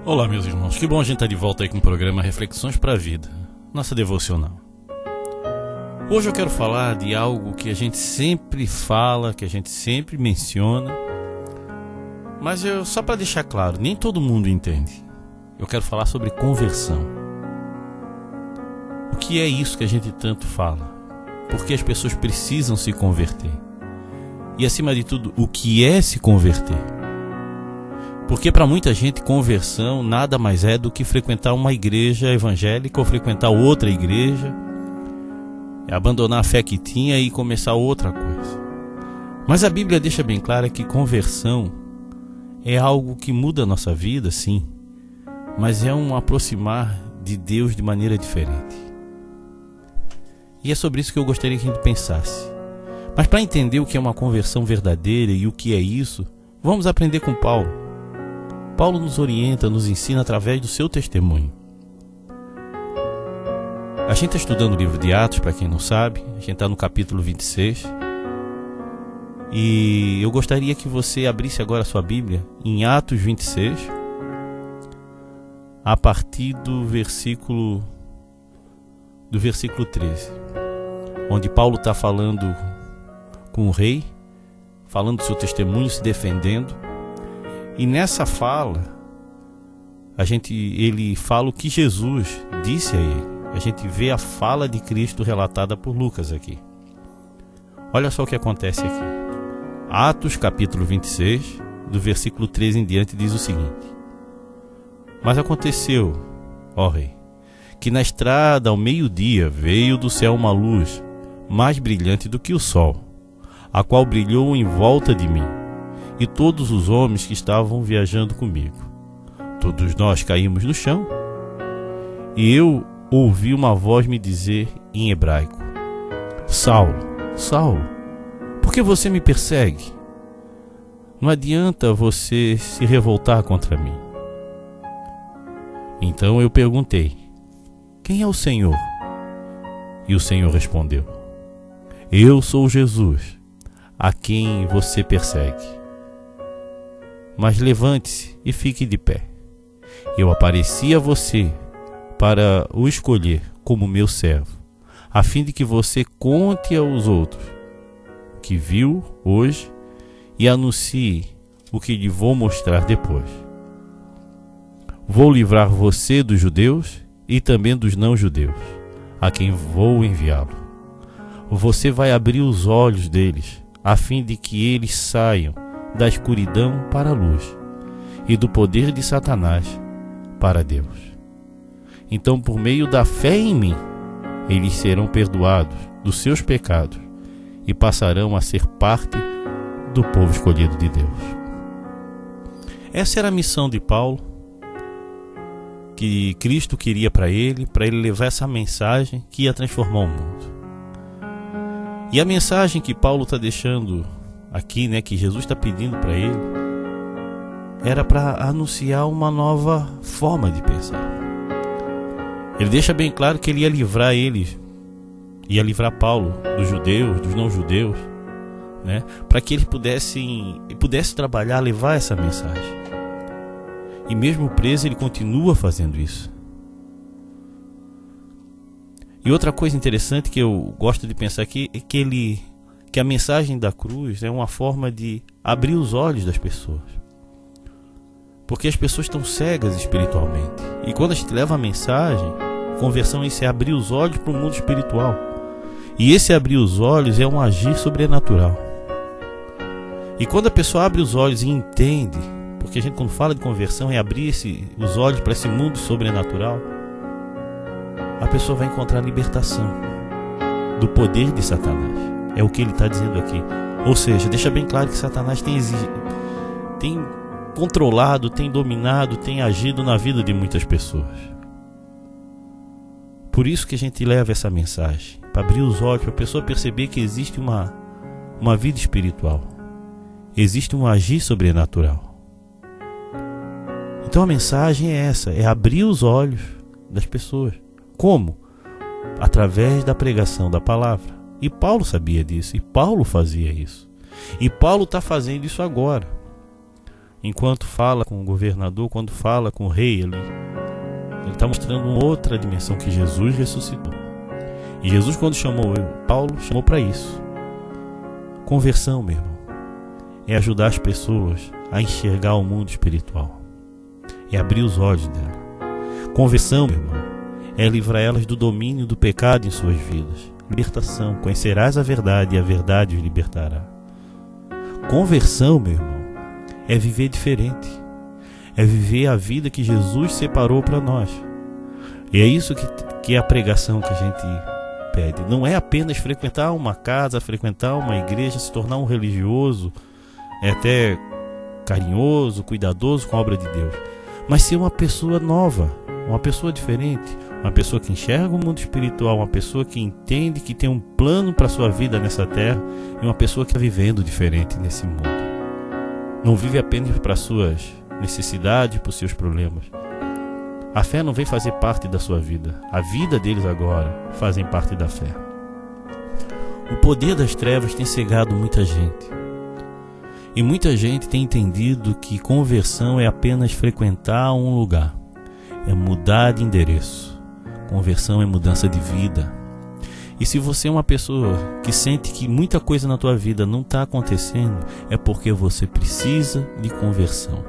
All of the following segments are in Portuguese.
Olá, meus irmãos, que bom a gente estar de volta aí com o programa Reflexões para a Vida, nossa devocional. Hoje eu quero falar de algo que a gente sempre fala, que a gente sempre menciona, mas só para deixar claro, nem todo mundo entende. Eu quero falar sobre conversão. O que é isso que a gente tanto fala? Por que as pessoas precisam se converter? E acima de tudo, o que é se converter? Porque para muita gente conversão nada mais é do que frequentar uma igreja evangélica ou frequentar outra igreja, abandonar a fé que tinha e começar outra coisa. Mas a Bíblia deixa bem clara que conversão é algo que muda a nossa vida, sim, mas é um aproximar de Deus de maneira diferente. E é sobre isso que eu gostaria que a gente pensasse. Mas para entender o que é uma conversão verdadeira e o que é isso, vamos aprender com Paulo. Paulo nos orienta, nos ensina através do seu testemunho. A gente está estudando o livro de Atos, para quem não sabe, a gente está no capítulo 26. E eu gostaria que você abrisse agora a sua Bíblia em Atos 26, a partir do versículo 13, onde Paulo está falando com o rei, falando do seu testemunho, se defendendo. E nessa fala, ele fala o que Jesus disse a ele. A gente vê a fala de Cristo relatada por Lucas aqui. Olha só o que acontece aqui. Atos capítulo 26, do versículo 13 em diante, diz o seguinte: Mas aconteceu, ó rei, que na estrada ao meio-dia veio do céu uma luz, mais brilhante do que o sol, a qual brilhou em volta de mim e todos os homens que estavam viajando comigo. Todos nós caímos no chão, e eu ouvi uma voz me dizer em hebraico: Saulo, Saulo, por que você me persegue? Não adianta você se revoltar contra mim. Então eu perguntei: quem é o Senhor? E o Senhor respondeu: Eu sou Jesus, a quem você persegue. Mas levante-se e fique de pé. Eu apareci a você para o escolher como meu servo, a fim de que você conte aos outros o que viu hoje e anuncie o que lhe vou mostrar depois. Vou livrar você dos judeus e também dos não-judeus, a quem vou enviá-lo. Você vai abrir os olhos deles, a fim de que eles saiam da escuridão para a luz e do poder de Satanás para Deus. Então, por meio da fé em mim, eles serão perdoados dos seus pecados e passarão a ser parte do povo escolhido de Deus. Essa era a missão de Paulo, que Cristo queria para ele levar essa mensagem que ia transformar o mundo. E a mensagem que Paulo está deixando aqui, que Jesus está pedindo para ele, era para anunciar uma nova forma de pensar. Ele deixa bem claro que ele ia livrar Paulo dos judeus, dos não-judeus, para que ele pudesse trabalhar, levar essa mensagem. E mesmo preso, ele continua fazendo isso. E outra coisa interessante que eu gosto de pensar aqui é que a mensagem da cruz é uma forma de abrir os olhos das pessoas. Porque as pessoas estão cegas espiritualmente. E quando a gente leva a mensagem, conversão, isso é abrir os olhos para o mundo espiritual. E esse abrir os olhos é um agir sobrenatural. E quando a pessoa abre os olhos e entende, porque a gente quando fala de conversão é abrir os olhos para esse mundo sobrenatural, a pessoa vai encontrar libertação do poder de Satanás. É o que ele está dizendo aqui. Ou seja, deixa bem claro que Satanás tem controlado, tem dominado, tem agido na vida de muitas pessoas. Por isso que a gente leva essa mensagem, para abrir os olhos, para a pessoa perceber que existe uma vida espiritual, existe um agir sobrenatural. Então a mensagem é essa, é abrir os olhos das pessoas. Como? Através da pregação da palavra. E Paulo sabia disso, e Paulo fazia isso. E Paulo está fazendo isso agora. enquanto fala com o governador, quando fala com o rei ali, ele está mostrando uma outra dimensão, que Jesus ressuscitou. E Jesus, quando chamou Paulo, chamou para isso. Conversão, meu irmão, é ajudar as pessoas a enxergar o mundo espiritual, é abrir os olhos dela. Conversão, meu irmão, é livrar elas do domínio do pecado em suas vidas. Libertação, conhecerás a verdade e a verdade os libertará. Conversão, meu irmão, é viver diferente, é viver a vida que Jesus separou para nós. E é isso que é a pregação que a gente pede. Não é apenas frequentar uma casa, frequentar uma igreja, se tornar um religioso, até carinhoso, cuidadoso com a obra de Deus, mas ser uma pessoa nova, uma pessoa diferente, uma pessoa que enxerga o mundo espiritual, uma pessoa que entende que tem um plano para a sua vida nessa terra, e uma pessoa que está vivendo diferente nesse mundo. Não vive apenas para as suas necessidades, para os seus problemas. A fé não vem fazer parte da sua vida. A vida deles agora fazem parte da fé. O poder das trevas tem cegado muita gente. E muita gente tem entendido que conversão é apenas frequentar um lugar, é mudar de endereço. Conversão é mudança de vida. E se você é uma pessoa que sente que muita coisa na tua vida não está acontecendo, é porque você precisa de conversão.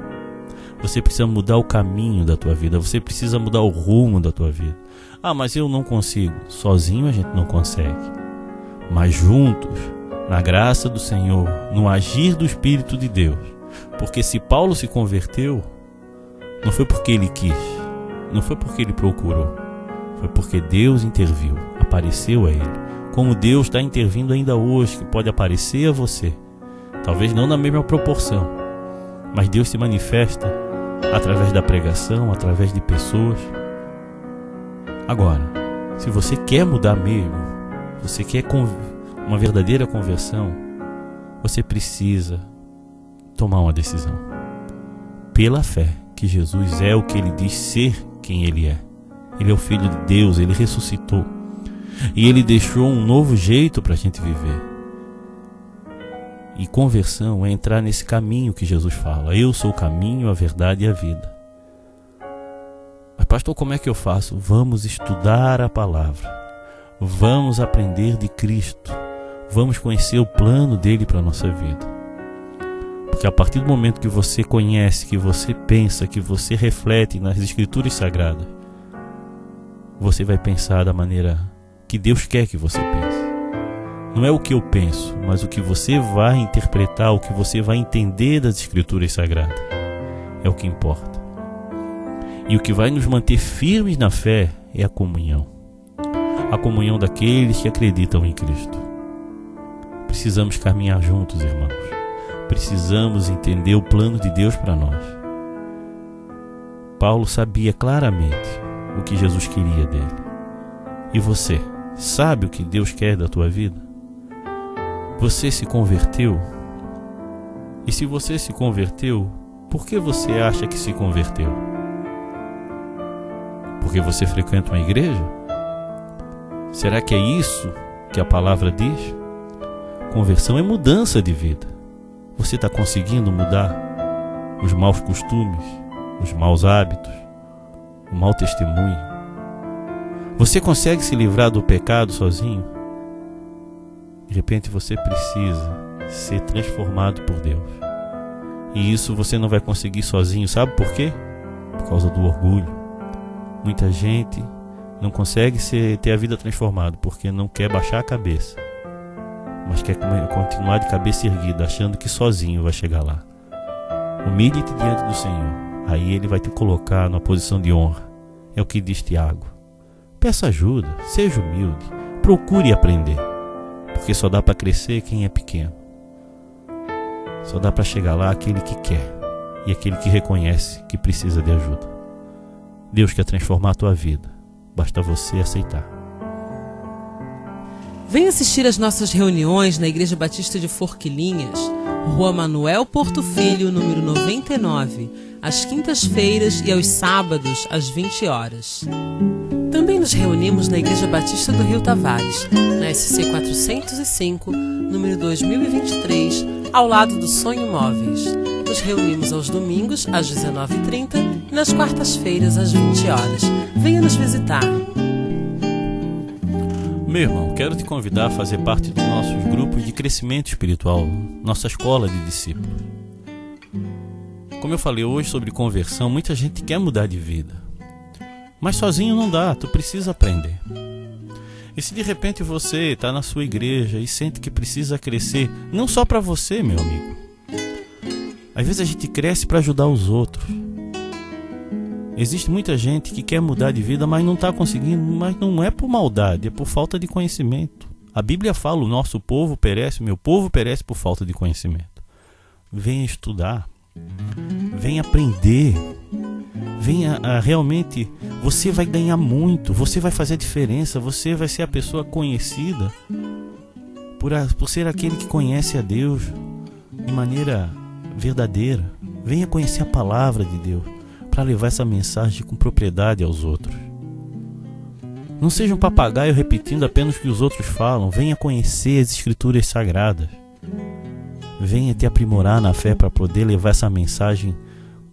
Você precisa mudar o caminho da tua vida, você precisa mudar o rumo da tua vida. Ah, mas eu não consigo. Sozinho a gente não consegue. Mas juntos, na graça do Senhor, no agir do Espírito de Deus. Porque se Paulo se converteu, não foi porque ele quis, não foi porque ele procurou, foi porque Deus interviu, apareceu a ele. Como Deus está intervindo ainda hoje, que pode aparecer a você. Talvez não na mesma proporção, mas Deus se manifesta através da pregação, através de pessoas. Agora, se você quer mudar mesmo, você quer uma verdadeira conversão, você precisa tomar uma decisão. Pela fé, que Jesus é o que ele diz ser quem ele é. Ele é o Filho de Deus, ele ressuscitou. E ele deixou um novo jeito para a gente viver. E conversão é entrar nesse caminho que Jesus fala. Eu sou o caminho, a verdade e a vida. Mas pastor, como é que eu faço? Vamos estudar a palavra. Vamos aprender de Cristo. Vamos conhecer o plano dele para a nossa vida. Porque a partir do momento que você conhece, que você pensa, que você reflete nas Escrituras Sagradas, você vai pensar da maneira que Deus quer que você pense. Não é o que eu penso, mas o que você vai interpretar, o que você vai entender das Escrituras Sagradas. É o que importa. E o que vai nos manter firmes na fé é a comunhão. A comunhão daqueles que acreditam em Cristo. Precisamos caminhar juntos, irmãos. Precisamos entender o plano de Deus para nós. Paulo sabia claramente o que Jesus queria dele. E você, sabe o que Deus quer da tua vida? Você se converteu? E se você se converteu, por que você acha que se converteu? Porque você frequenta uma igreja? Será que é isso que a palavra diz? Conversão é mudança de vida. Você está conseguindo mudar os maus costumes, os maus hábitos, o mau testemunho? Você consegue se livrar do pecado sozinho? De repente você precisa ser transformado por Deus. E isso você não vai conseguir sozinho. Sabe por quê? Por causa do orgulho. Muita gente não consegue ter a vida transformada porque não quer baixar a cabeça, mas quer continuar de cabeça erguida, achando que sozinho vai chegar lá. Humilhe-te diante do Senhor. Aí Ele vai te colocar numa posição de honra. É o que diz Tiago. Peça ajuda, seja humilde, procure aprender. Porque só dá para crescer quem é pequeno. Só dá para chegar lá aquele que quer e aquele que reconhece que precisa de ajuda. Deus quer transformar a tua vida. Basta você aceitar. Venha assistir às nossas reuniões na Igreja Batista de Forquilinhas, Rua Manuel Porto Filho, número 99, às quintas-feiras e aos sábados, às 20 horas. Também nos reunimos na Igreja Batista do Rio Tavares, na SC 405, número 2023, ao lado do Sonho Móveis. Nos reunimos aos domingos, às 19h30 e nas quartas-feiras, às 20 horas. Venha nos visitar. Meu irmão, quero te convidar a fazer parte dos nossos grupos de crescimento espiritual, nossa escola de discípulos. Como eu falei hoje sobre conversão, muita gente quer mudar de vida, mas sozinho não dá, tu precisa aprender. E se de repente você está na sua igreja e sente que precisa crescer, não só para você, meu amigo. Às vezes a gente cresce para ajudar os outros. Existe muita gente que quer mudar de vida, mas não está conseguindo, mas não é por maldade, é por falta de conhecimento. A Bíblia fala, o nosso povo perece, o meu povo perece por falta de conhecimento. Venha estudar, venha aprender, venha realmente, você vai ganhar muito, você vai fazer a diferença, você vai ser a pessoa conhecida por ser aquele que conhece a Deus de maneira verdadeira. Venha conhecer a palavra de Deus para levar essa mensagem com propriedade aos outros. Não seja um papagaio repetindo apenas o que os outros falam. Venha conhecer as Escrituras Sagradas. Venha te aprimorar na fé para poder levar essa mensagem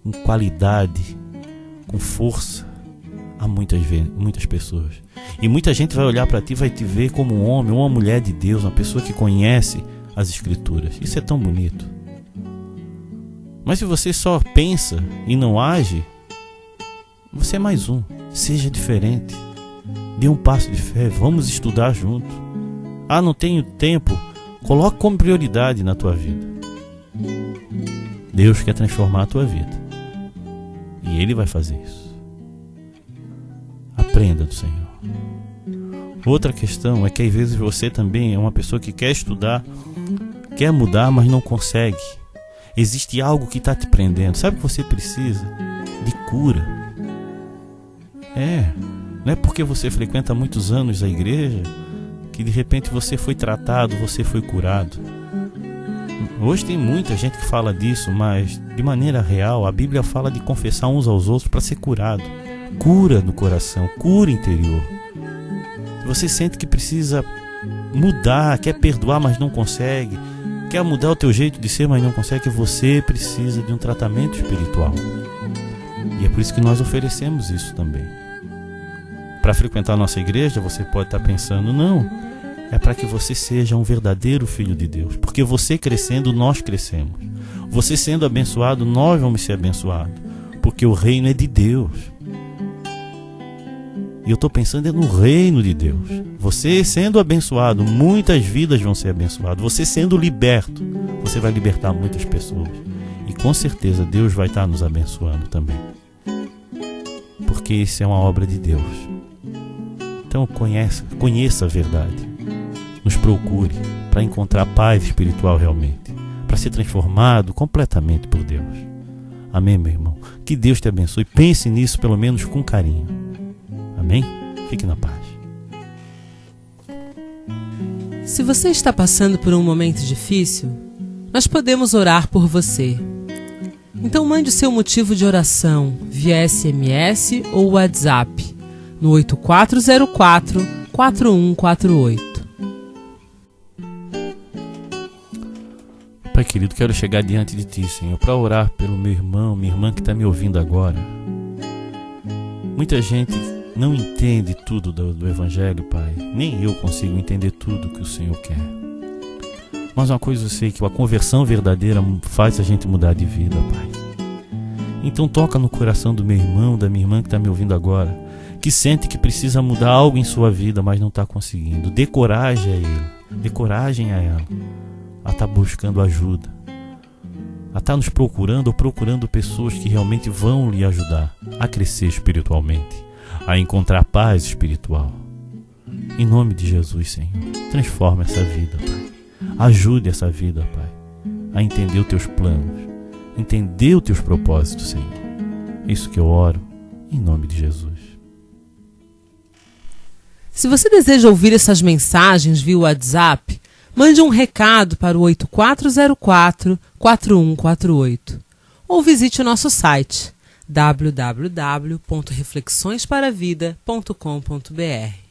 com qualidade, com força a muitas pessoas. E muita gente vai olhar para ti e vai te ver como um homem, uma mulher de Deus, uma pessoa que conhece as Escrituras. Isso é tão bonito. Mas se você só pensa e não age, você é mais um. Seja diferente. Dê um passo de fé. Vamos estudar juntos. Ah, não tenho tempo. Coloque como prioridade na tua vida. Deus quer transformar a tua vida. E Ele vai fazer isso. Aprenda do Senhor. Outra questão é que às vezes você também é uma pessoa que quer estudar, quer mudar, mas não consegue. Existe algo que está te prendendo. Sabe o que você precisa? De cura. Não é porque você frequenta há muitos anos a igreja que de repente você foi tratado, você foi curado. Hoje tem muita gente que fala disso, mas de maneira real a Bíblia fala de confessar uns aos outros para ser curado. Cura no coração, cura interior. Você sente que precisa mudar, quer perdoar, mas não consegue, quer mudar o teu jeito de ser, mas não consegue, você precisa de um tratamento espiritual. E é por isso que nós oferecemos isso também. Para frequentar a nossa igreja, você pode estar pensando, não, é para que você seja um verdadeiro filho de Deus. Porque você crescendo, nós crescemos. Você sendo abençoado, nós vamos ser abençoados. Porque o reino é de Deus. E eu estou pensando no reino de Deus. Você sendo abençoado, muitas vidas vão ser abençoadas. Você sendo liberto, você vai libertar muitas pessoas. E com certeza Deus vai estar nos abençoando também. Porque isso é uma obra de Deus. Então conheça a verdade. Nos procure para encontrar paz espiritual realmente. Para ser transformado completamente por Deus. Amém, meu irmão? Que Deus te abençoe. Pense nisso pelo menos com carinho. Amém? Fique na paz. Se você está passando por um momento difícil, nós podemos orar por você. Então mande o seu motivo de oração via SMS ou WhatsApp no 8404-4148. Pai querido, quero chegar diante de Ti, Senhor, para orar pelo meu irmão, minha irmã que está me ouvindo agora. Muita gente não entende tudo do Evangelho, Pai. Nem eu consigo entender tudo que o Senhor quer. Mas uma coisa eu sei, que a conversão verdadeira faz a gente mudar de vida, Pai. Então toca no coração do meu irmão, da minha irmã que está me ouvindo agora, que sente que precisa mudar algo em sua vida, mas não está conseguindo. Dê coragem a ele, dê coragem a ela, a estar buscando ajuda, a estar nos procurando ou procurando pessoas que realmente vão lhe ajudar a crescer espiritualmente, a encontrar paz espiritual. Em nome de Jesus, Senhor, transforma essa vida, Pai. Ajude essa vida, Pai, a entender os Teus planos, entender os Teus propósitos, Senhor. Isso que eu oro, em nome de Jesus. Se você deseja ouvir essas mensagens via WhatsApp, mande um recado para o 8404-4148 ou visite o nosso site www.reflexõesparavida.com.br.